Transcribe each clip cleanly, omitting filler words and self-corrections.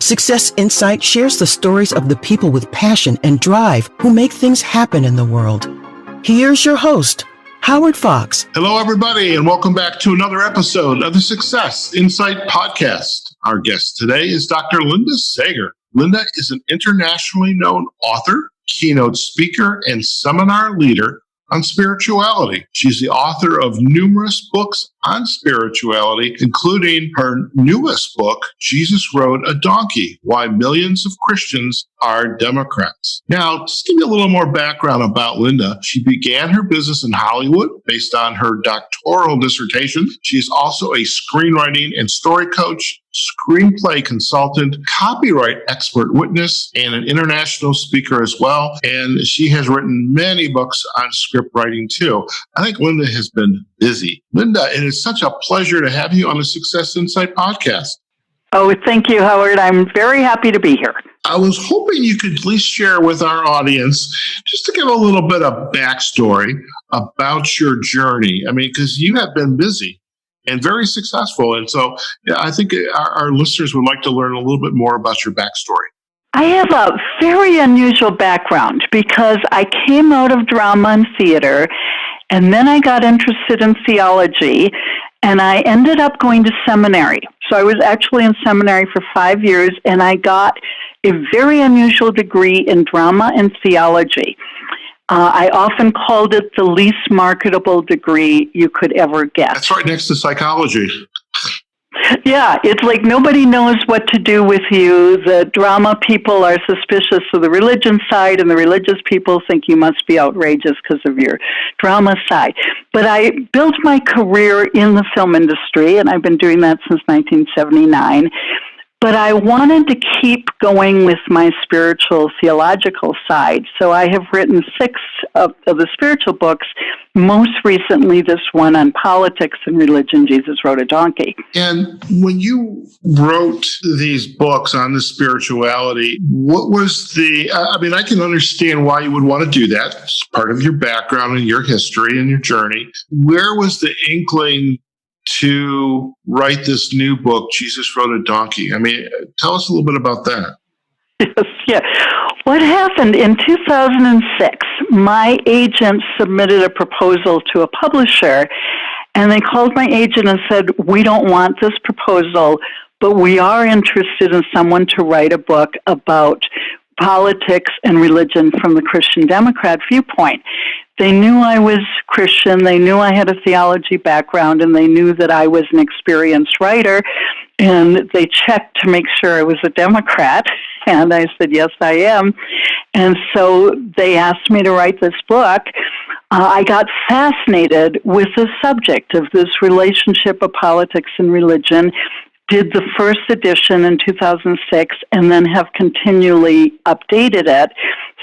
Success Insight shares the stories of the people with passion and drive who make things happen in the world. Here's your host, Howard Fox. Hello, everybody, and welcome back to another episode of the Success Insight podcast. Our guest today is Dr. Linda Seger. Linda is an internationally known author, keynote speaker, and seminar leader on spirituality. She's the author of numerous books on spirituality, including her newest book, Jesus Rode a Donkey, Why Millions of Christians Are Democrats. Now, just give you a little more background about Linda. She began her business in Hollywood based on her doctoral dissertation. She's also a screenwriting and story coach, screenplay consultant, copyright expert witness, and an international speaker as well. And she has written many books on script writing too. I think Linda has been busy. Linda, it is such a pleasure to have you on the Success Insight podcast. Oh, thank you, Howard. I'm very happy to be here. I was hoping you could at least share with our audience, just to give a little bit of backstory about your journey. I mean, because you have been busy and very successful. And so I think our listeners would like to learn a little bit more about your backstory. I have a very unusual background because I came out of drama and theater, and then I got interested in theology, and I ended up going to seminary. So I was actually in seminary for 5 years, and I got a very unusual degree in drama and theology. I often called it the least marketable degree you could ever get. That's right next to psychology. Yeah, it's like nobody knows what to do with you. The drama people are suspicious of the religion side, and the religious people think you must be outrageous because of your drama side. But I built my career in the film industry, and I've been doing that since 1979. But I wanted to keep going with my spiritual theological side. So I have written 6 of the spiritual books, most recently this one on politics and religion, Jesus Rode a Donkey. And when you wrote these books on the spirituality, what was I can understand why you would want to do that. It's part of your background and your history and your journey. Where was the inkling to write this new book, Jesus Rode a Donkey? I mean, tell us a little bit about that. Yes, yeah. What happened in 2006, my agent submitted a proposal to a publisher, and they called my agent and said, we don't want this proposal, but we are interested in someone to write a book about politics and religion from the Christian Democrat viewpoint. They knew I was Christian, they knew I had a theology background, and they knew that I was an experienced writer, and they checked to make sure I was a Democrat, and I said, yes, I am. And so they asked me to write this book. I got fascinated with the subject of this relationship of politics and religion, did the first edition in 2006, and then have continually updated it.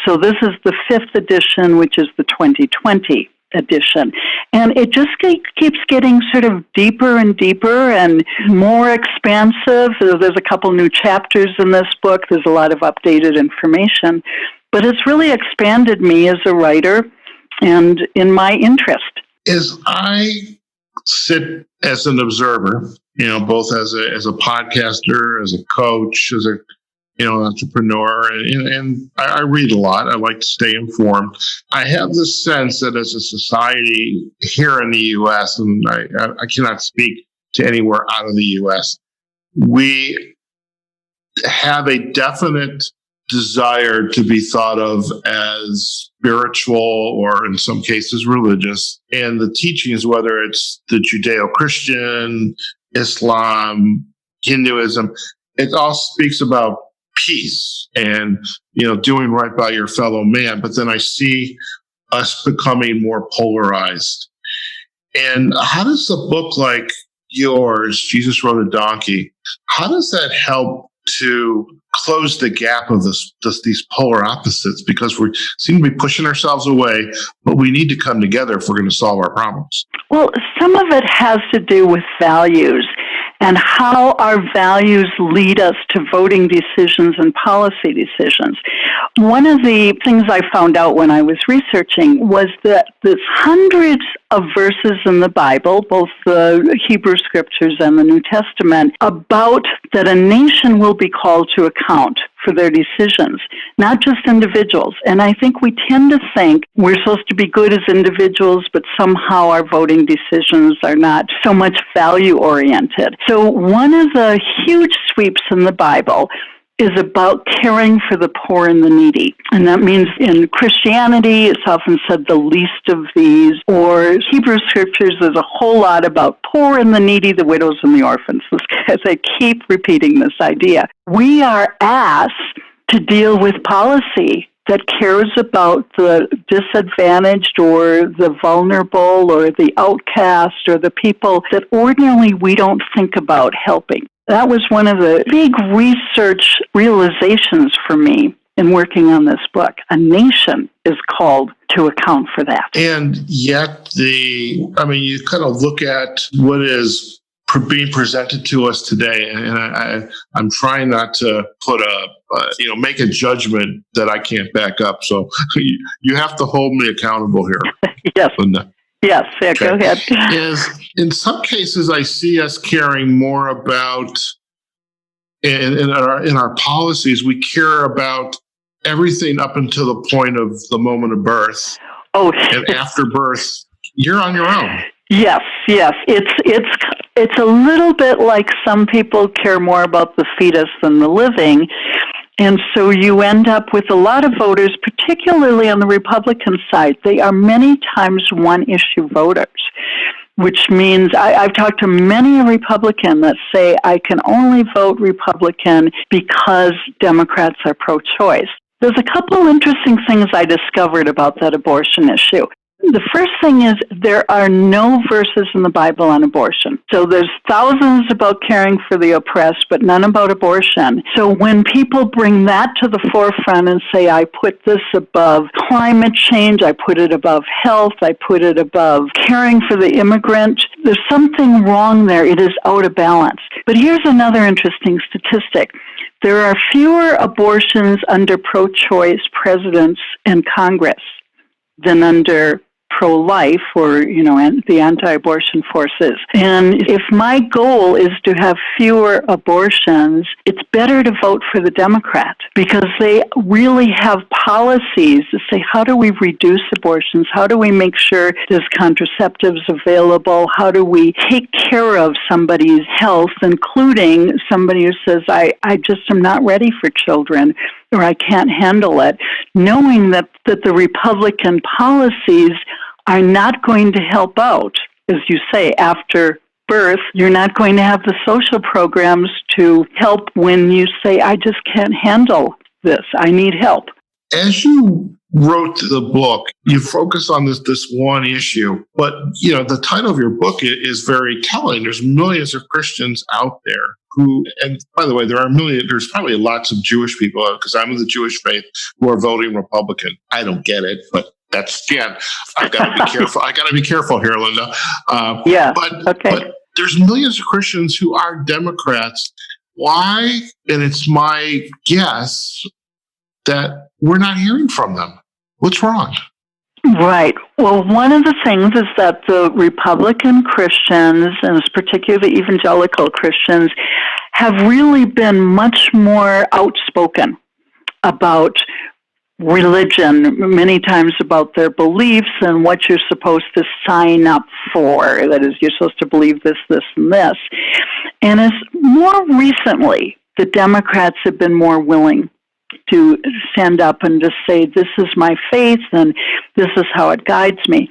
So this is the 5th edition, which is the 2020 edition. And it just keeps getting sort of deeper and deeper and more expansive. There's a couple new chapters in this book. There's a lot of updated information. But it's really expanded me as a writer and in my interest. As I sit as an observer, both as a podcaster, as a coach, as a entrepreneur, and I read a lot. I like to stay informed. I have this sense that as a society here in the U.S., and I cannot speak to anywhere out of the U.S., we have a definite desire to be thought of as spiritual or in some cases religious. And the teachings, whether it's the Judeo-Christian, Islam, Hinduism, it all speaks about peace and, doing right by your fellow man. But then I see us becoming more polarized. And how does a book like yours, Jesus Rode a Donkey, how does that help to close the gap of these polar opposites? Because we seem to be pushing ourselves away, but we need to come together if we're going to solve our problems. Well, some of it has to do with values. and how our values lead us to voting decisions and policy decisions. One of the things I found out when I was researching was that there's hundreds of verses in the Bible, both the Hebrew scriptures and the New Testament, about that a nation will be called to account for their decisions, not just individuals. And I think we tend to think we're supposed to be good as individuals, but somehow our voting decisions are not so much value-oriented. So one of the huge sweeps in the Bible is about caring for the poor and the needy. And that means in Christianity, it's often said the least of these, or Hebrew scriptures, there's a whole lot about poor and the needy, the widows and the orphans. They keep repeating this idea. We are asked to deal with policy that cares about the disadvantaged or the vulnerable or the outcast or the people that ordinarily we don't think about helping. That was one of the big research realizations for me in working on this book. A nation is called to account for that. And yet you kind of look at what is being presented to us today, and I'm trying not to put make a judgment that I can't back up. So you have to hold me accountable here. Yes. Linda. Yes, yeah, okay. Go ahead. Is in some cases I see us caring more about in our policies. We care about everything up until the point of the moment of birth. Oh, and after birth, you're on your own. Yes. It's a little bit like some people care more about the fetus than the living. And so you end up with a lot of voters, particularly on the Republican side. They are many times one-issue voters, which means I've talked to many Republicans that say, I can only vote Republican because Democrats are pro-choice. There's a couple interesting things I discovered about that abortion issue. The first thing is there are no verses in the Bible on abortion. So there's thousands about caring for the oppressed, but none about abortion. So when people bring that to the forefront and say, I put this above climate change, I put it above health, I put it above caring for the immigrant, there's something wrong there. It is out of balance. But here's another interesting statistic. There are fewer abortions under pro-choice presidents and Congress than under pro-life or, the anti-abortion forces. And if my goal is to have fewer abortions, it's better to vote for the Democrat because they really have policies to say, how do we reduce abortions? How do we make sure there's contraceptives available? How do we take care of somebody's health, including somebody who says, I just am not ready for children, or I can't handle it, knowing that the Republican policies are not going to help out, as you say, after birth. You're not going to have the social programs to help when you say, I just can't handle this. I need help. As you wrote the book, you focus on this one issue, but the title of your book is very telling. There's millions of Christians out there who, and by the way, there's probably lots of Jewish people, because I'm of the Jewish faith, who are voting Republican. I don't get it, but that's, again, I've got to be careful. I got to be careful here, Linda. But there's millions of Christians who are Democrats. Why? And it's my guess that we're not hearing from them. What's wrong? Right. Well, one of the things is that the Republican Christians, and particularly evangelical Christians, have really been much more outspoken about religion, many times about their beliefs and what you're supposed to sign up for. That is, you're supposed to believe this, this, and this. And as more recently, the Democrats have been more willing to stand up and just say, this is my faith and this is how it guides me.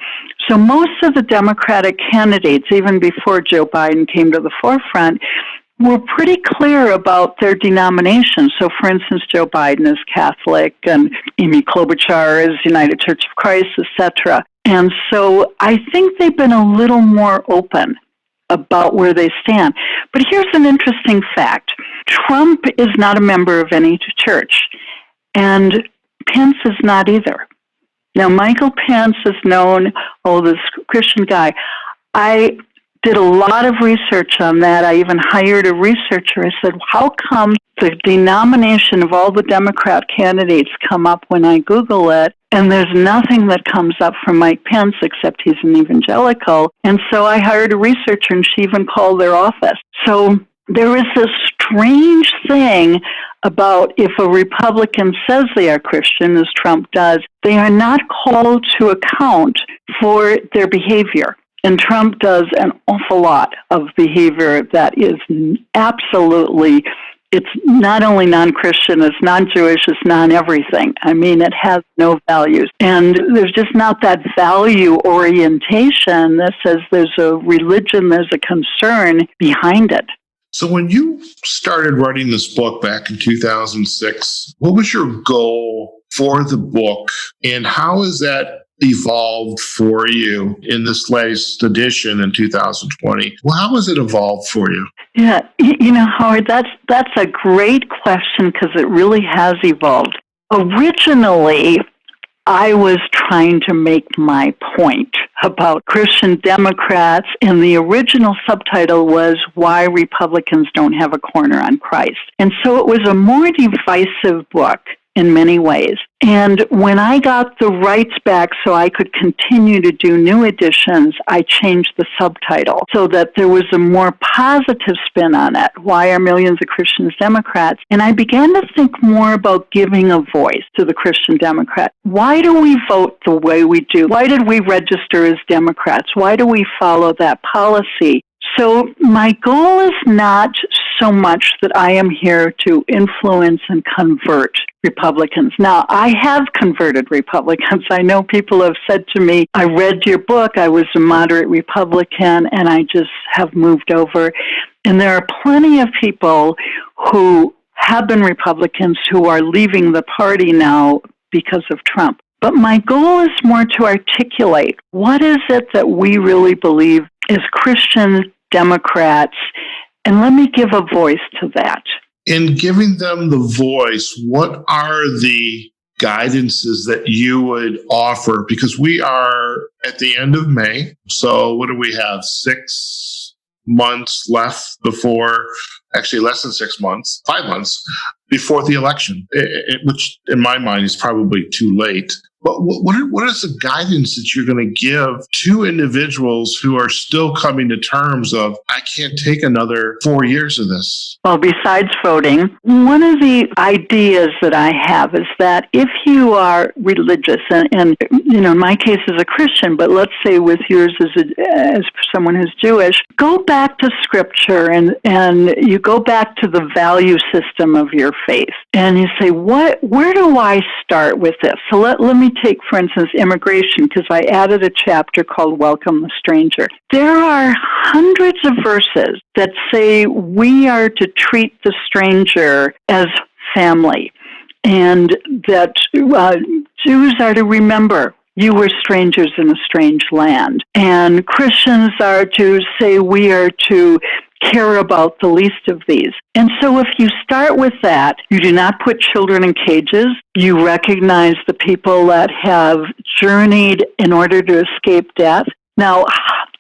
So most of the Democratic candidates, even before Joe Biden came to the forefront, were pretty clear about their denomination. So, for instance, Joe Biden is Catholic and Amy Klobuchar is United Church of Christ, etc. And so I think they've been a little more open about where they stand. But here's an interesting fact. Trump is not a member of any church, and Pence is not either. Now, Michael Pence is known, this Christian guy. I did a lot of research on that. I even hired a researcher. I said, how come the denomination of all the Democrat candidates come up when I Google it, and there's nothing that comes up from Mike Pence except he's an evangelical? And so I hired a researcher, and she even called their office. So there is this strange thing about if a Republican says they are Christian, as Trump does, they are not called to account for their behavior. And Trump does an awful lot of behavior that is absolutely, it's not only non-Christian, it's non-Jewish, it's non-everything. I mean, it has no values. And there's just not that value orientation that says there's a religion, there's a concern behind it. So when you started writing this book back in 2006, what was your goal for the book, and how has that evolved for you in this latest edition in 2020? Well, how has it evolved for you? Yeah, Howard, that's a great question because it really has evolved. Originally, I was trying to make my point about Christian Democrats, and the original subtitle was Why Republicans Don't Have a Corner on Christ. And so it was a more divisive book in many ways. And when I got the rights back so I could continue to do new editions, I changed the subtitle so that there was a more positive spin on it. Why are millions of Christians Democrats? And I began to think more about giving a voice to the Christian Democrat. Why do we vote the way we do? Why did we register as Democrats? Why do we follow that policy? So my goal is not so much that I am here to influence and convert Republicans. Now, I have converted Republicans. I know people have said to me, I read your book, I was a moderate Republican, and I just have moved over. And there are plenty of people who have been Republicans who are leaving the party now because of Trump. But my goal is more to articulate what is it that we really believe as Christian Democrats, and let me give a voice to that. In giving them the voice, what are the guidances that you would offer? Because we are at the end of May. So what do we have? 6 months left before, actually less than 6 months, 5 months before the election, which in my mind is probably too late. But what is the guidance that you're going to give to individuals who are still coming to terms of, I can't take another 4 years of this? Well, besides voting, one of the ideas that I have is that if you are religious, and in my case as a Christian, but let's say with yours as someone who's Jewish, go back to Scripture and you go back to the value system of your faith, and you say, where do I start with this? So let me take, for instance, immigration, because I added a chapter called Welcome the Stranger. There are hundreds of verses that say we are to treat the stranger as family, and that Jews are to remember you were strangers in a strange land. And Christians are to say we are to care about the least of these. And so if you start with that, you do not put children in cages. You recognize the people that have journeyed in order to escape death. Now,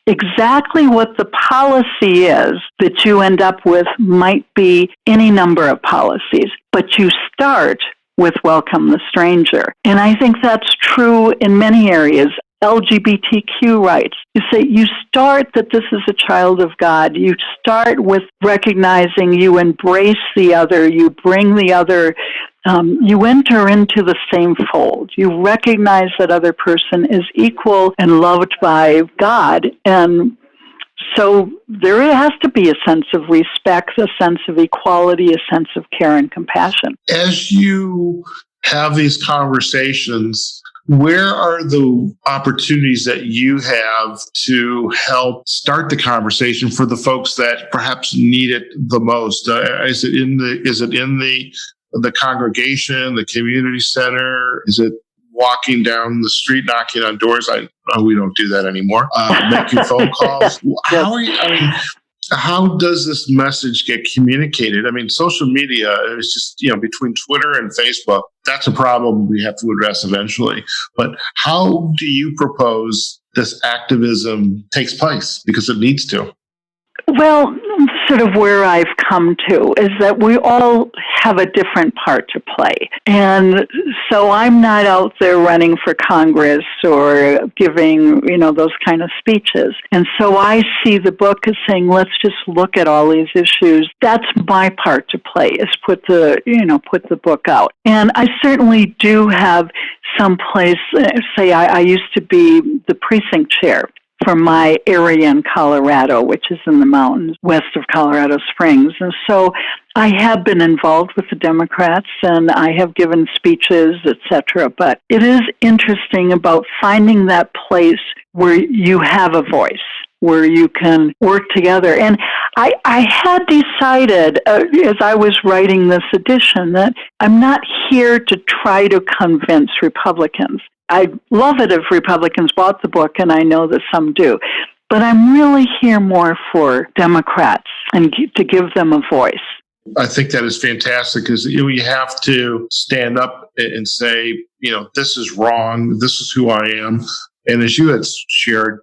exactly what the policy is that you end up with might be any number of policies, but you start with Welcome the Stranger. And I think that's true in many areas. LGBTQ rights. You say you start that this is a child of God. You start with recognizing you embrace the other, you bring the other, you enter into the same fold. You recognize that other person is equal and loved by God. And so there has to be a sense of respect, a sense of equality, a sense of care and compassion. As you have these conversations, where are the opportunities that you have to help start the conversation for the folks that perhaps need it the most? Is it in the congregation, the community center? Is it walking down the street, knocking on doors? We don't do that anymore. Making phone calls. How are you? how does this message get communicated? I mean, social media is just, between Twitter and Facebook, that's a problem we have to address eventually. But how do you propose this activism takes place? Because it needs to. Well, sort of where I've come to is that we all have a different part to play. And so I'm not out there running for Congress or giving, those kind of speeches. And so I see the book as saying, let's just look at all these issues. That's my part to play, is put the book out. And I certainly do have some place, say I used to be the precinct chair for my area in Colorado, which is in the mountains west of Colorado Springs. And so I have been involved with the Democrats and I have given speeches, etc. But it is interesting about finding that place where you have a voice, where you can work together. And I had decided, as I was writing this edition, that I'm not here to try to convince Republicans. I'd love it if Republicans bought the book, and I know that some do. But I'm really here more for Democrats and to give them a voice. I think that is fantastic because you have to stand up and say, this is wrong. This is who I am. And as you had shared,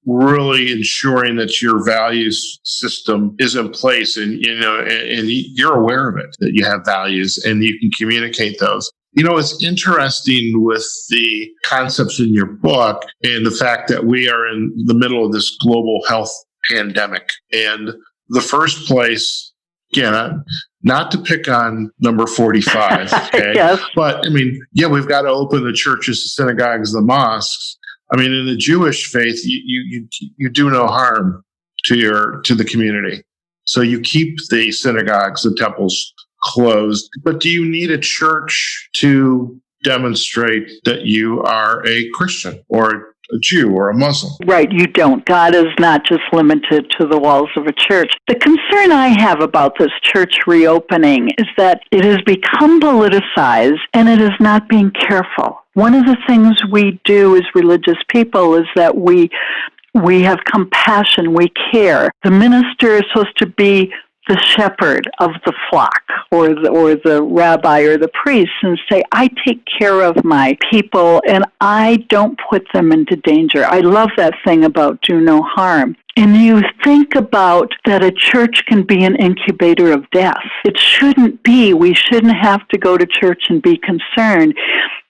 really ensuring that your values system is in place and you're aware of it, that you have values and you can communicate those. It's interesting with the concepts in your book and the fact that we are in the middle of this global health pandemic. And the first place, again, not to pick on number 45, okay? Yes. But, we've got to open the churches, the synagogues, the mosques. In the Jewish faith, you do no harm to the community. So you keep the synagogues, the temples closed. But do you need a church to demonstrate that you are a Christian or a Jew or a Muslim? Right, you don't. God is not just limited to the walls of a church. The concern I have about this church reopening is that it has become politicized and it is not being careful. One of the things we do as religious people is that we have compassion, we care. The minister is supposed to be the shepherd of the flock or the rabbi or the priest and say, I take care of my people and I don't put them into danger. I love that thing about do no harm. And you think about that a church can be an incubator of death. It shouldn't be. We shouldn't have to go to church and be concerned.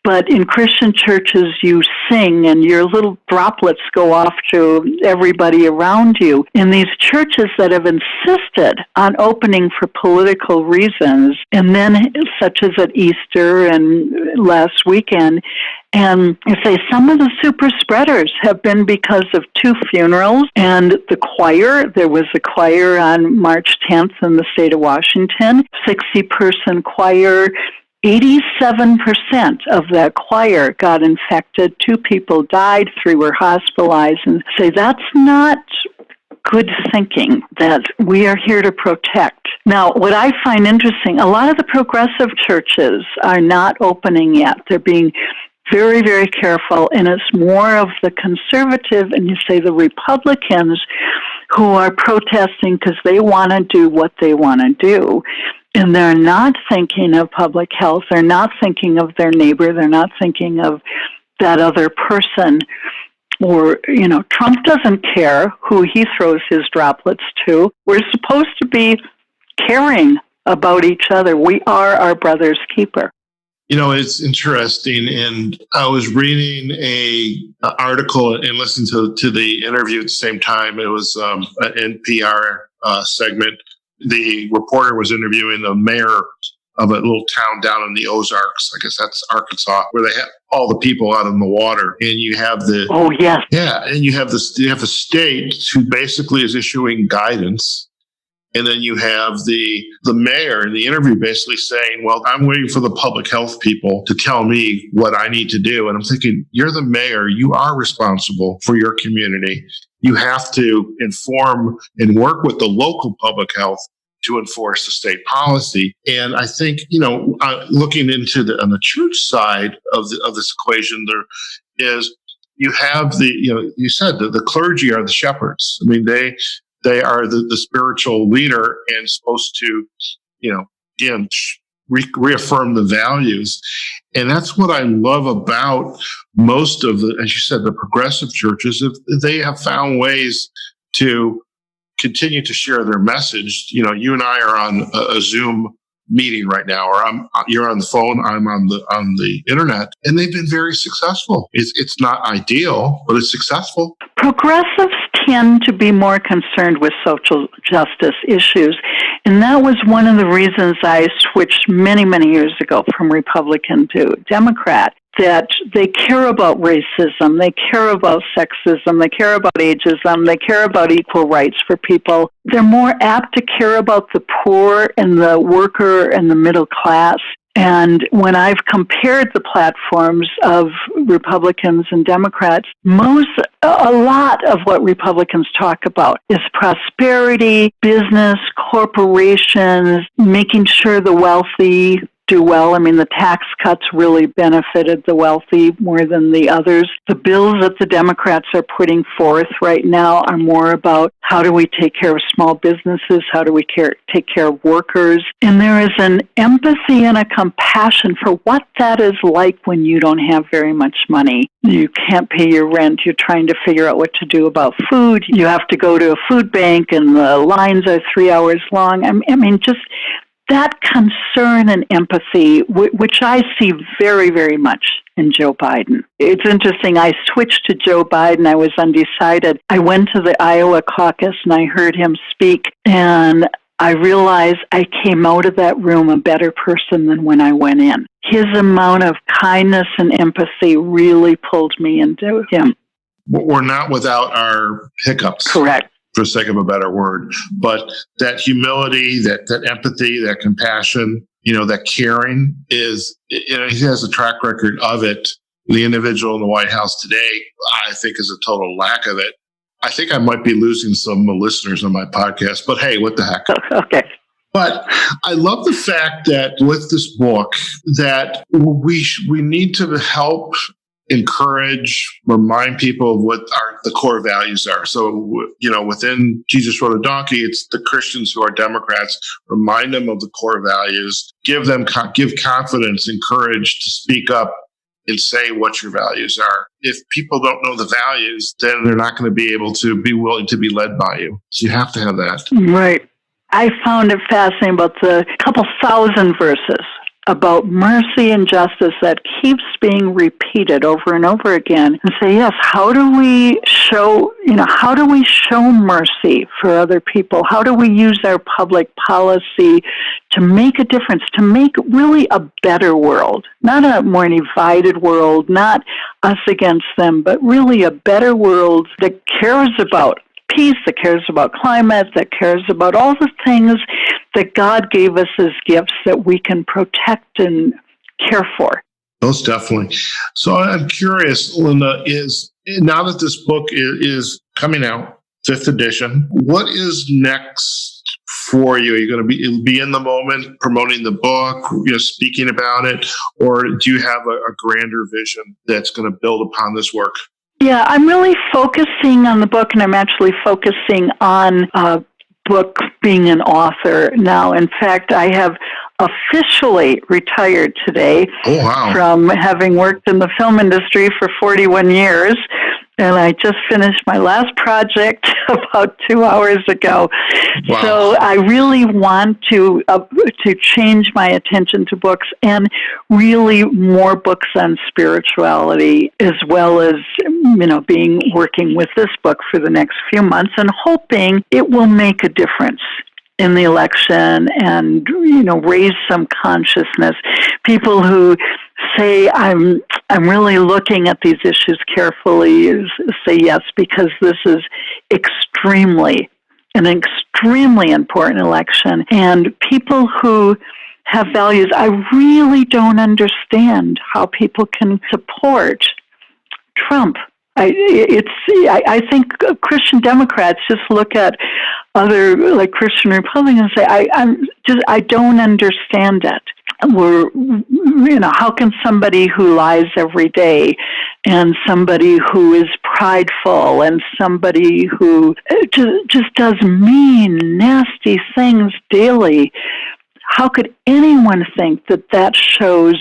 But in Christian churches, you sing and your little droplets go off to everybody around you. In these churches that have insisted on opening for political reasons, and then such as at Easter and last weekend, and I say some of the super spreaders have been because of 2 funerals and the choir. There was a choir on March 10th in the state of Washington, 60-person choir. 87% of that choir got infected. 2 people died, 3 were hospitalized. And say that's not good thinking, that we are here to protect. Now, what I find interesting, a lot of the progressive churches are not opening yet. They're being very, very careful, and it's more of the conservative, and you say the Republicans, who are protesting because they want to do what they want to do. And they're not thinking of public health. They're not thinking of their neighbor. They're not thinking of that other person. Or, Trump doesn't care who he throws his droplets to. We're supposed to be caring about each other. We are our brother's keeper. It's interesting. And I was reading an article and listening to the interview at the same time. It was an NPR segment. The reporter was interviewing the mayor of a little town down in the Ozarks. I guess that's Arkansas, where they have all the people out in the water. And you have and you have the state who basically is issuing guidance. And then you have the mayor in the interview basically saying, well, I'm waiting for the public health people to tell me what I need to do. And I'm thinking, you're the mayor. You are responsible for your community. You have to inform and work with the local public health to enforce the state policy. And I think, looking into on the church side of this equation, there is, you have you said that the clergy are the shepherds. they are the spiritual leader and supposed to, again, reaffirm the values. And that's what I love about most of the, as you said, the progressive churches. If they have found ways to continue to share their message. You and I are on a Zoom meeting right now, or you're on the phone, I'm on the internet, and they've been very successful. It's not ideal, but it's successful. Progressives tend to be more concerned with social justice issues, and that was one of the reasons I switched many, many years ago from Republican to Democrat, that they care about racism, they care about sexism, they care about ageism, they care about equal rights for people. They're more apt to care about the poor and the worker and the middle class. And when I've compared the platforms of Republicans and Democrats, a lot of what Republicans talk about is prosperity, business, corporations, making sure the wealthy do well. I mean, the tax cuts really benefited the wealthy more than the others. The bills that the Democrats are putting forth right now are more about how do we take care of small businesses, how do we take care of workers. And there is an empathy and a compassion for what that is like when you don't have very much money. You can't pay your rent. You're trying to figure out what to do about food. You have to go to a food bank and the lines are 3 hours long. I mean, just that concern and empathy, which I see very, very much in Joe Biden. It's interesting. I switched to Joe Biden. I was undecided. I went to the Iowa caucus and I heard him speak, and I realized I came out of that room a better person than when I went in. His amount of kindness and empathy really pulled me into him. We're not without our hiccups. Correct. For the sake of a better word, but that humility, that empathy, that compassion, that caring is, he has a track record of it. The individual in the White House today, I think, is a total lack of it. I think I might be losing some listeners on my podcast, but hey, what the heck? Okay. But I love the fact that with this book that we need to help encourage, remind people of what the core values are. So, within Jesus Rode a Donkey, it's the Christians who are Democrats, remind them of the core values, give confidence and courage to speak up and say what your values are. If people don't know the values, then they're not going to be able to be willing to be led by you. So you have to have that. Right. I found it fascinating about the couple thousand verses about mercy and justice that keeps being repeated over and over again, and say, yes, how do we show mercy for other people? How do we use our public policy to make a difference, to make really a better world, not a more divided world, not us against them, but really a better world that cares about peace, that cares about climate, that cares about all the things that God gave us as gifts that we can protect and care for. Most definitely. So I'm curious, Linda, now that this book is coming out, 5th edition, what is next for you? Are you going to be in the moment promoting the book, speaking about it, or do you have a grander vision that's going to build upon this work? Yeah, I'm really focusing on the book, and I'm actually focusing on book being an author now. In fact, I have officially retired today from having worked in the film industry for 41 years. And I just finished my last project about 2 hours ago. Wow. So I really want to change my attention to books, and really more books on spirituality, as well as working with this book for the next few months, and hoping it will make a difference in the election and raise some consciousnness. People who say I'm really looking at these issues carefully say yes, because this is an extremely important election. And people who have values, I really don't understand how people can support Trump. I think Christian Democrats just look at other Christian Republicans and say, I don't understand it. how can somebody who lies every day and somebody who is prideful and somebody who just does mean, nasty things daily, how could anyone think that that shows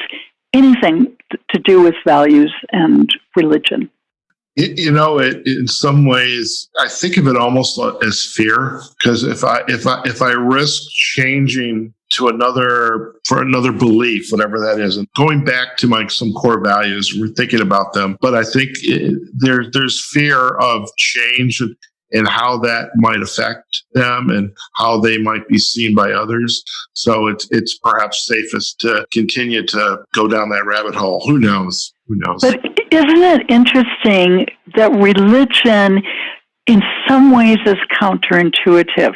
anything to do with values and religion? In some ways, I think of it almost as fear, because if I risk changing to another belief, whatever that is, and going back to some core values, we're thinking about them. But I think there's fear of change and how that might affect them and how they might be seen by others. So it's perhaps safest to continue to go down that rabbit hole. Who knows? But isn't it interesting that religion in some ways is counterintuitive?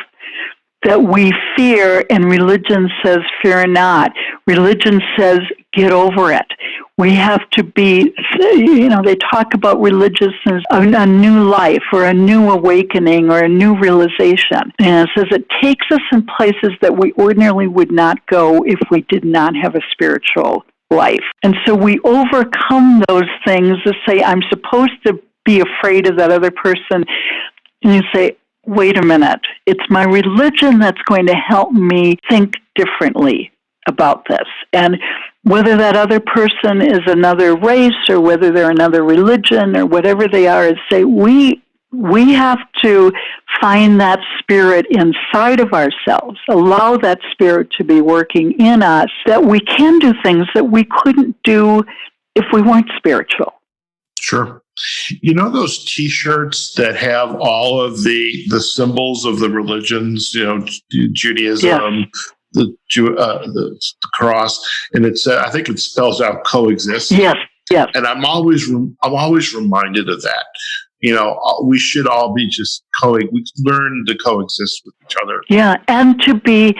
That we fear, and religion says, fear not. Religion says, get over it. We have to be, they talk about religiousness, a new life or a new awakening or a new realization. And it says it takes us in places that we ordinarily would not go if we did not have a spiritual life. And so we overcome those things to say, I'm supposed to be afraid of that other person. And you say, wait a minute, it's my religion that's going to help me think differently about this. And whether that other person is another race or whether they're another religion or whatever they are, is say we have to find that spirit inside of ourselves, allow that spirit to be working in us, that we can do things that we couldn't do if we weren't spiritual. Sure. Those T-shirts that have all of the symbols of the religions, Judaism, the cross, and it's I think it spells out coexist. Yes. And I'm always reminded of that. We should all be we learn to coexist with each other. Yeah, and to be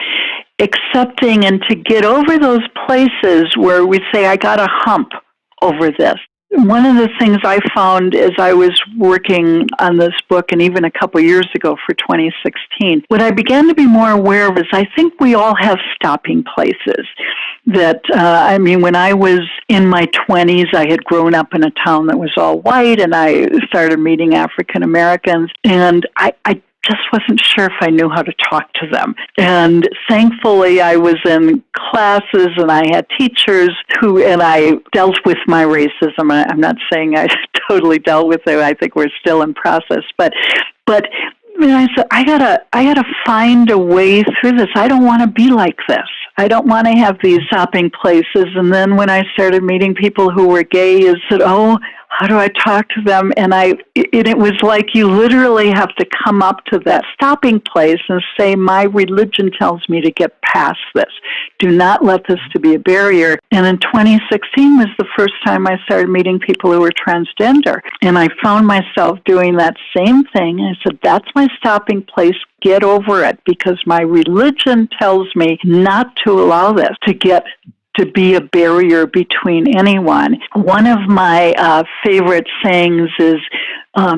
accepting and to get over those places where we say, I got a hump over this. One of the things I found as I was working on this book, and even a couple years ago for 2016, what I began to be more aware of is I think we all have stopping places. That, when I was in my 20s, I had grown up in a town that was all white, and I started meeting African Americans, and I just wasn't sure if I knew how to talk to them. And thankfully, I was in classes and I had teachers and I dealt with my racism. I'm not saying I totally dealt with it. I think we're still in process. But I said, I gotta find a way through this. I don't want to be like this. I don't want to have these stopping places. And then when I started meeting people who were gay, I said, how do I talk to them? And it was like you literally have to come up to that stopping place and say, my religion tells me to get past this. Do not let this to be a barrier. And in 2016 was the first time I started meeting people who were transgender. And I found myself doing that same thing. I said, that's my stopping place. Get over it, because my religion tells me not to allow this to be a barrier between anyone. One of my favorite sayings is,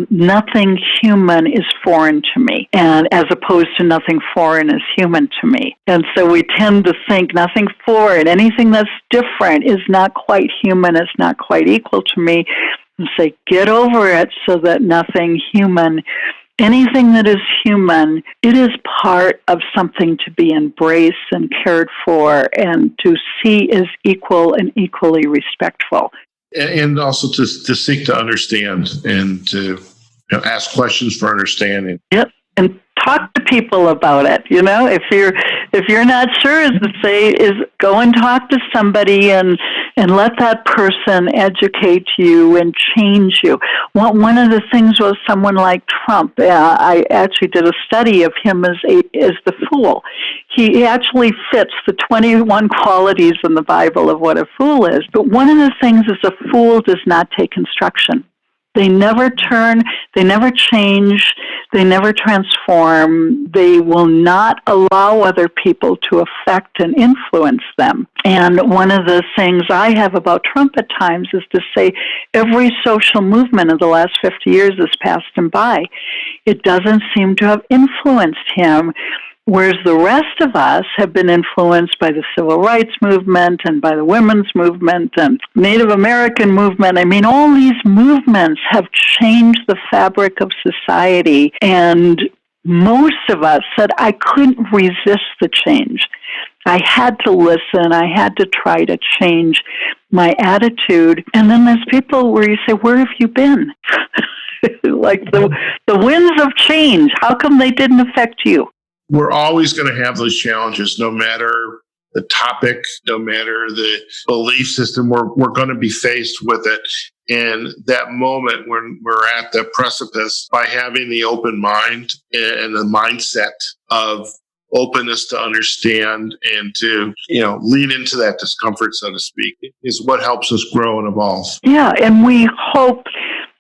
nothing human is foreign to me, and as opposed to nothing foreign is human to me. And so we tend to think nothing foreign, anything that's different is not quite human, is not quite equal to me, and say, get over it so that nothing human, anything that is human, it is part of something to be embraced and cared for and to see as equal and equally respectful. And also to seek to understand and to ask questions for understanding. Yep, and talk to people about it. If you're not sure, is go and talk to somebody and let that person educate you and change you. One of the things was someone like Trump. I actually did a study of him as the fool. He actually fits the 21 qualities in the Bible of what a fool is. But one of the things is a fool does not take instruction. They never turn, they never change, they never transform. They will not allow other people to affect and influence them. And one of the things I have about Trump at times is to say every social movement of the last 50 years has passed him by. It doesn't seem to have influenced him. Whereas the rest of us have been influenced by the civil rights movement and by the women's movement and Native American movement. I mean, all these movements have changed the fabric of society. And most of us said, I couldn't resist the change. I had to listen. I had to try to change my attitude. And then there's people where you say, where have you been? Like the winds of change. How come they didn't affect you? We're always going to have those challenges, no matter the topic, no matter the belief system. We're going to be faced with it. And that moment when we're at the precipice, by having the open mind and the mindset of openness to understand and to, lean into that discomfort, so to speak, is what helps us grow and evolve. Yeah, and we hope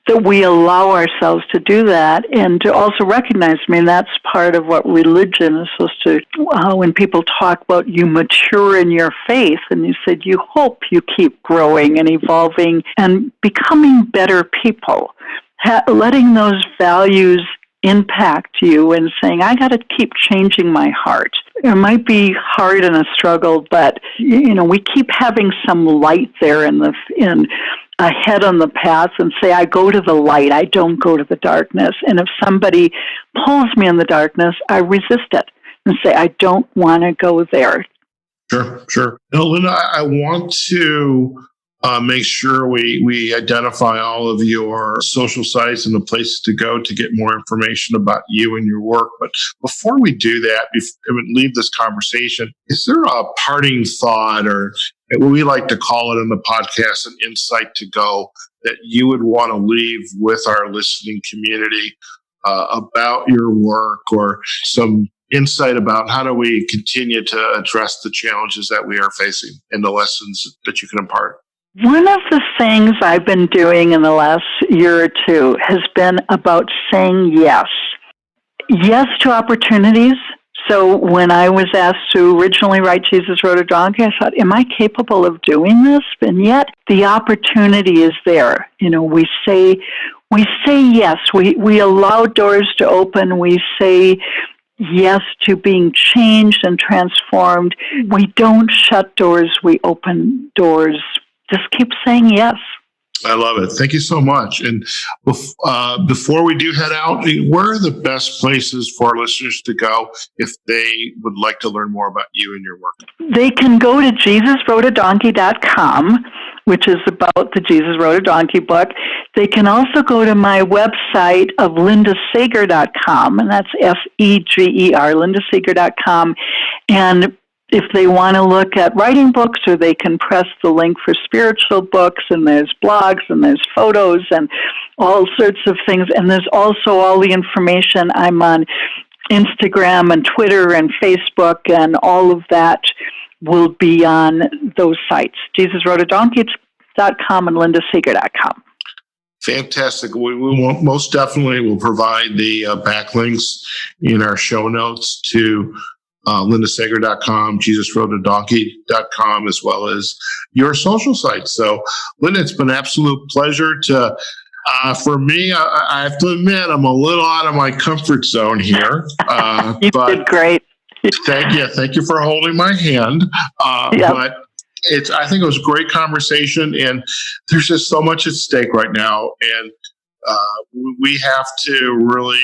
that we allow ourselves to do that and to also recognize, that's part of what religion is supposed to, when people talk about you mature in your faith, and you said you hope you keep growing and evolving and becoming better people, letting those values impact you and saying, I got to keep changing my heart. It might be hard and a struggle, but, we keep having some light there in ahead on the path and say, I go to the light, I don't go to the darkness. And if somebody pulls me in the darkness, I resist it and say, I don't want to go there. Sure. Now, Linda, I want to make sure we identify all of your social sites and the places to go to get more information about you and your work. But before we do that, leave this conversation, is there a parting thought, or what we like to call it in the podcast, an insight to go, that you would want to leave with our listening community about your work, or some insight about how do we continue to address the challenges that we are facing and the lessons that you can impart? One of the things I've been doing in the last year or two has been about saying yes. Yes to opportunities. So when I was asked to originally write Jesus Rode a Donkey, I thought, am I capable of doing this? And yet the opportunity is there. We say yes. We allow doors to open. We say yes to being changed and transformed. We don't shut doors. We open doors. Just keep saying yes. I love it. Thank you so much. And before we do head out, where are the best places for our listeners to go if they would like to learn more about you and your work? They can go to JesusRodeADonkey.com, which is about the Jesus Rode a Donkey book. They can also go to my website of lindaseger.com, and that's Seger, lindaseger.com. And if they want to look at writing books, or they can press the link for spiritual books, and there's blogs and there's photos and all sorts of things. And there's also all the information. I'm on Instagram and Twitter and Facebook, and all of that will be on those sites, JesusRodeADonkey.com and lindaseger.com. Fantastic. We will most definitely will provide the backlinks in our show notes to lindaseger.com, JesusRodeADonkey.com, as well as your social sites. So, Linda, it's been an absolute pleasure to, for me, I have to admit, I'm a little out of my comfort zone here. You did great. Thank you for holding my hand. Yep. But I think it was a great conversation, and there's just so much at stake right now. And we have to really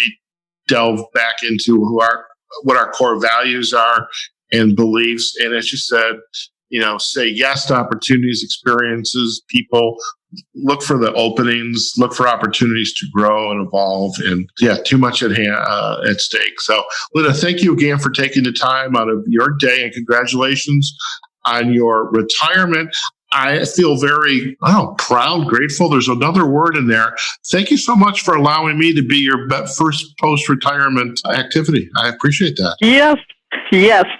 delve back into what our core values are and beliefs. And as you said, say yes to opportunities, experiences, people. Look for the openings, look for opportunities to grow and evolve. And too much at stake. So, Linda, thank you again for taking the time out of your day, and congratulations on your retirement. I feel very proud, grateful. There's another word in there. Thank you so much for allowing me to be your first post-retirement activity. I appreciate that. Yes.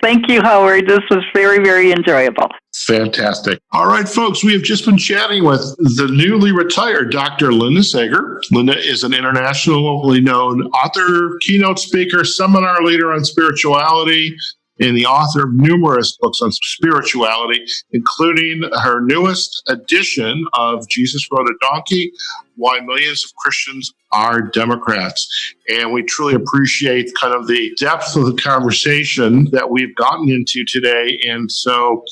Thank you, Howard. This was very, very enjoyable. Fantastic. All right, folks, we have just been chatting with the newly retired Dr. Linda Seger. Linda is an internationally known author, keynote speaker, seminar leader on spirituality, and the author of numerous books on spirituality, including her newest edition of Jesus Rode a Donkey, Why Millions of Christians Are Democrats. And we truly appreciate kind of the depth of the conversation that we've gotten into today. And so,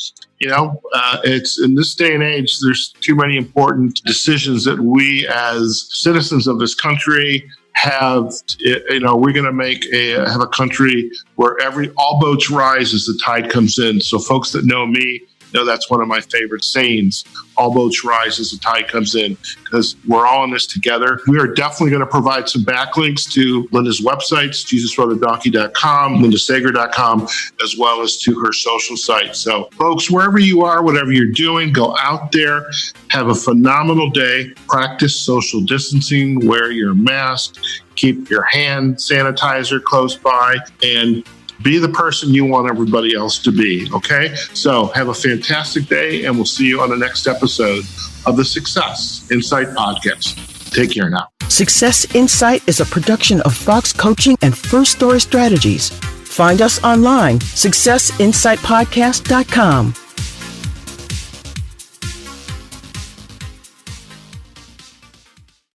it's in this day and age, there's too many important decisions that we as citizens of this country have. We're going to have a country where all boats rise as the tide comes in. So folks that know me know that's one of my favorite sayings. All boats rise as the tide comes in, because we're all in this together. We are definitely going to provide some backlinks to Linda's websites, JesusRodeADonkey.com, LindaSeger.com, as well as to her social site. So folks, wherever you are, whatever you're doing, go out there, have a phenomenal day, practice social distancing, wear your mask, keep your hand sanitizer close by, and be the person you want everybody else to be, okay? So have a fantastic day, and we'll see you on the next episode of the Success Insight Podcast. Take care now. Success Insight is a production of Fox Coaching and First Story Strategies. Find us online, successinsightpodcast.com.